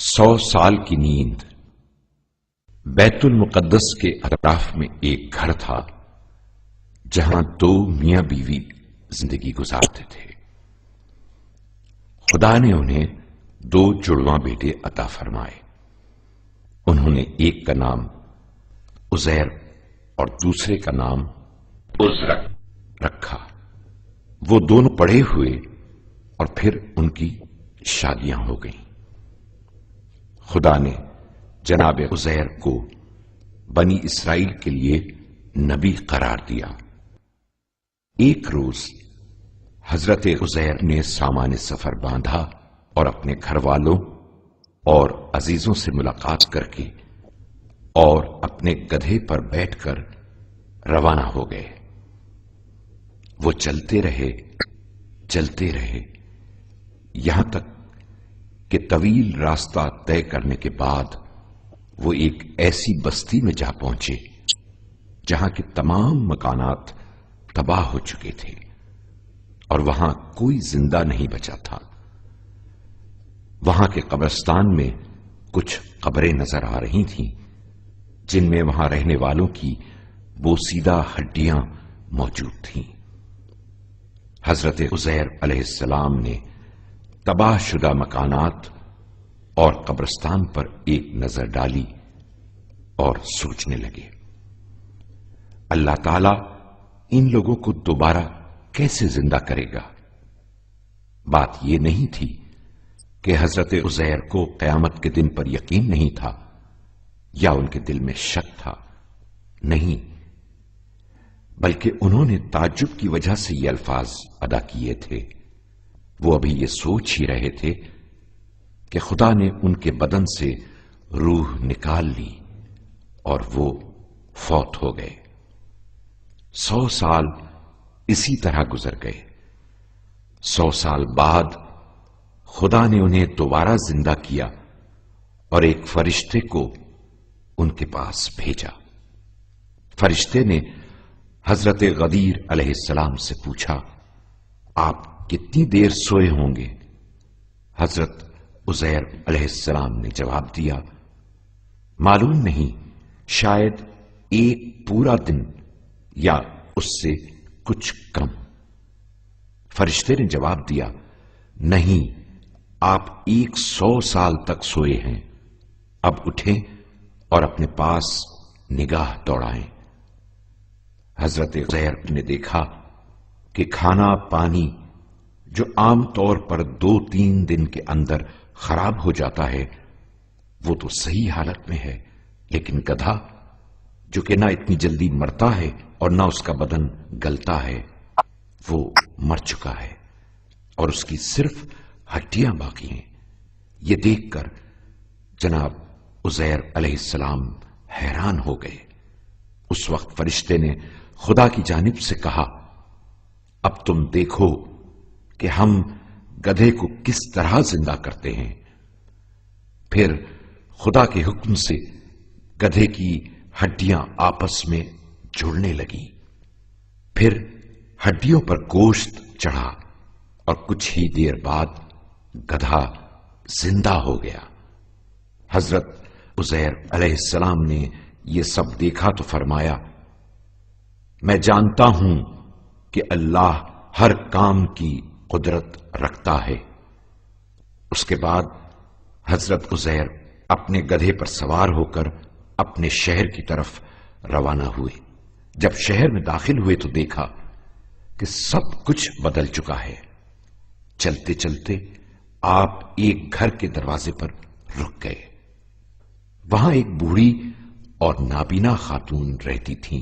100 سال کی نیند۔ بیت المقدس کے اطراف میں ایک گھر تھا جہاں 2 میاں بیوی زندگی گزارتے تھے۔ خدا نے انہیں 2 جڑواں بیٹے عطا فرمائے۔ انہوں نے ایک کا نام عزیر اور دوسرے کا نام عزرا رکھا۔ وہ دونوں بڑے ہوئے اور پھر ان کی شادیاں ہو گئیں۔ خدا نے جناب عزیر کو بنی اسرائیل کے لیے نبی قرار دیا۔ ایک روز حضرت عزیر نے سامان سفر باندھا اور اپنے گھر والوں اور عزیزوں سے ملاقات کر کے اور اپنے گدھے پر بیٹھ کر روانہ ہو گئے۔ وہ چلتے رہے یہاں تک کہ طویل راستہ طے کرنے کے بعد وہ ایک ایسی بستی میں جا پہنچے جہاں کے تمام مکانات تباہ ہو چکے تھے اور وہاں کوئی زندہ نہیں بچا تھا۔ وہاں کے قبرستان میں کچھ قبریں نظر آ رہی تھیں جن میں وہاں رہنے والوں کی بوسیدہ ہڈیاں موجود تھیں۔ حضرت عزیر علیہ السلام نے تباہ شدہ مکانات اور قبرستان پر ایک نظر ڈالی اور سوچنے لگے، اللہ تعالی ان لوگوں کو دوبارہ کیسے زندہ کرے گا؟ بات یہ نہیں تھی کہ حضرت عزیر کو قیامت کے دن پر یقین نہیں تھا یا ان کے دل میں شک تھا، نہیں، بلکہ انہوں نے تعجب کی وجہ سے یہ الفاظ ادا کیے تھے۔ وہ ابھی یہ سوچ ہی رہے تھے کہ خدا نے ان کے بدن سے روح نکال لی اور وہ فوت ہو گئے۔ 100 سال اسی طرح گزر گئے۔ 100 سال بعد خدا نے انہیں دوبارہ زندہ کیا اور ایک فرشتے کو ان کے پاس بھیجا۔ فرشتے نے حضرت غدیر علیہ السلام سے پوچھا، آپ کتنی دیر سوئے ہوں گے؟ حضرت عزیر علیہ السلام نے جواب دیا، معلوم نہیں، شاید ایک پورا دن یا اس سے کچھ کم۔ فرشتے نے جواب دیا، نہیں، آپ 100 سال تک سوئے ہیں، اب اٹھیں اور اپنے پاس نگاہ دوڑائیں۔ حضرت عزیر نے دیکھا کہ کھانا پانی جو عام طور پر 2-3 دن کے اندر خراب ہو جاتا ہے وہ تو صحیح حالت میں ہے، لیکن گدھا جو کہ نہ اتنی جلدی مرتا ہے اور نہ اس کا بدن گلتا ہے وہ مر چکا ہے اور اس کی صرف ہڈیاں باقی ہیں۔ یہ دیکھ کر جناب عزیر علیہ السلام حیران ہو گئے۔ اس وقت فرشتے نے خدا کی جانب سے کہا، اب تم دیکھو کہ ہم گدھے کو کس طرح زندہ کرتے ہیں۔ پھر خدا کے حکم سے گدھے کی ہڈیاں آپس میں جڑنے لگیں، پھر ہڈیوں پر گوشت چڑھا اور کچھ ہی دیر بعد گدھا زندہ ہو گیا۔ حضرت عزیر علیہ السلام نے یہ سب دیکھا تو فرمایا، میں جانتا ہوں کہ اللہ ہر کام کی قدرت رکھتا ہے۔ اس کے بعد حضرت عزیر اپنے گدھے پر سوار ہو کر اپنے شہر کی طرف روانہ ہوئے۔ جب شہر میں داخل ہوئے تو دیکھا کہ سب کچھ بدل چکا ہے۔ چلتے چلتے آپ ایک گھر کے دروازے پر رک گئے۔ وہاں ایک بوڑھی اور نابینا خاتون رہتی تھیں۔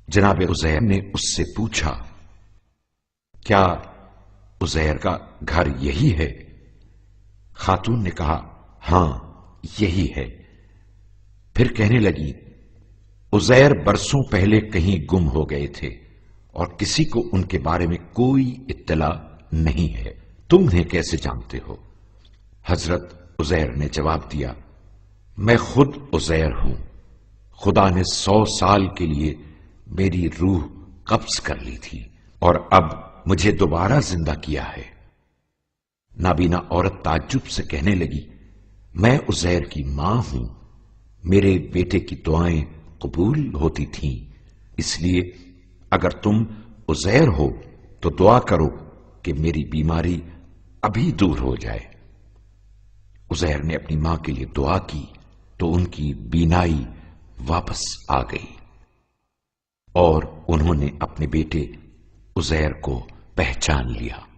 جناب عزیر نے اس سے پوچھا، کیا عزیر کا گھر یہی ہے؟ خاتون نے کہا، ہاں یہی ہے۔ پھر کہنے لگی، عزیر برسوں پہلے کہیں گم ہو گئے تھے اور کسی کو ان کے بارے میں کوئی اطلاع نہیں ہے، تم انہیں کیسے جانتے ہو؟ حضرت عزیر نے جواب دیا، میں خود عزیر ہوں، خدا نے 100 سال کے لیے میری روح قبض کر لی تھی اور اب مجھے دوبارہ زندہ کیا ہے۔ نابینا عورت تعجب سے کہنے لگی، میں عزیر کی ماں ہوں، میرے بیٹے کی دعائیں قبول ہوتی تھیں، اس لیے اگر تم عزیر ہو تو دعا کرو کہ میری بیماری ابھی دور ہو جائے۔ عزیر نے اپنی ماں کے لیے دعا کی تو ان کی بینائی واپس آ گئی اور انہوں نے اپنے بیٹے عزیر کو پہچان لیا۔